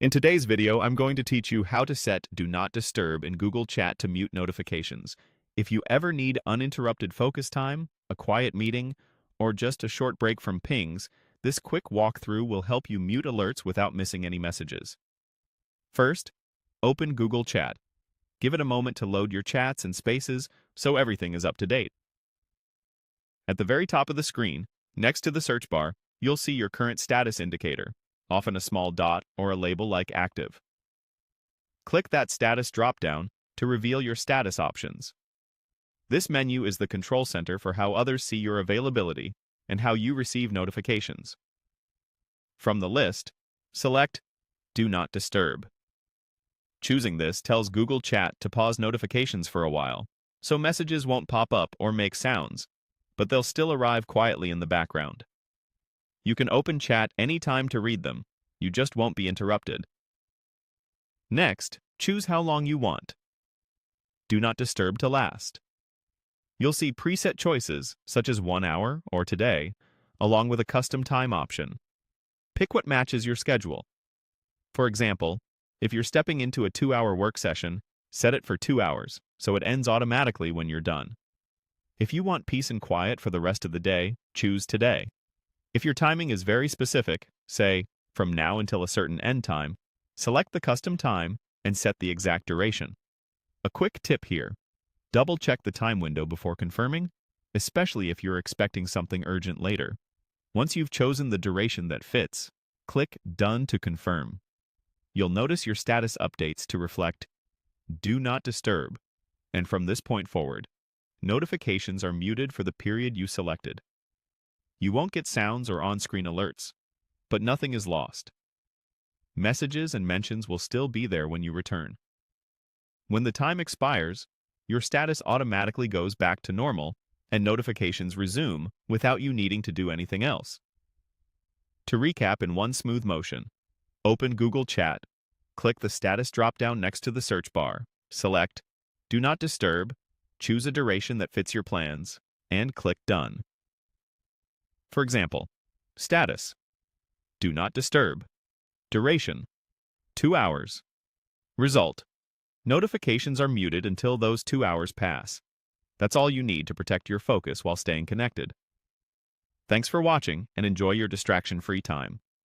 In today's video, I'm going to teach you how to set Do Not Disturb in Google Chat to mute notifications. If you ever need uninterrupted focus time, a quiet meeting, or just a short break from pings, this quick walkthrough will help you mute alerts without missing any messages. First, open Google Chat. Give it a moment to load your chats and spaces so everything is up to date. At the very top of the screen, next to the search bar, you'll see your current status indicator, often a small dot or a label like active. Click that status dropdown to reveal your status options. This menu is the control center for how others see your availability and how you receive notifications. From the list, select Do Not Disturb. Choosing this tells Google Chat to pause notifications for a while, so messages won't pop up or make sounds, but they'll still arrive quietly in the background. You can open chat anytime to read them, you just won't be interrupted. Next, choose how long you want. Do Not Disturb to last. You'll see preset choices, such as 1 hour or today, along with a custom time option. Pick what matches your schedule. For example, if you're stepping into a 2-hour work session, set it for 2 hours, so it ends automatically when you're done. If you want peace and quiet for the rest of the day, choose today. If your timing is very specific, say, from now until a certain end time, select the custom time and set the exact duration. A quick tip here: double-check the time window before confirming, especially if you're expecting something urgent later. Once you've chosen the duration that fits, click Done to confirm. You'll notice your status updates to reflect Do Not Disturb, and from this point forward, notifications are muted for the period you selected. You won't get sounds or on-screen alerts, but nothing is lost. Messages and mentions will still be there when you return. When the time expires, your status automatically goes back to normal and notifications resume without you needing to do anything else. To recap in one smooth motion, open Google Chat, click the status dropdown next to the search bar, select Do Not Disturb, choose a duration that fits your plans, and click Done. For example, status, Do Not Disturb. Duration, 2 hours. Result, notifications are muted until those 2 hours pass. That's all you need to protect your focus while staying connected. Thanks for watching and enjoy your distraction-free time.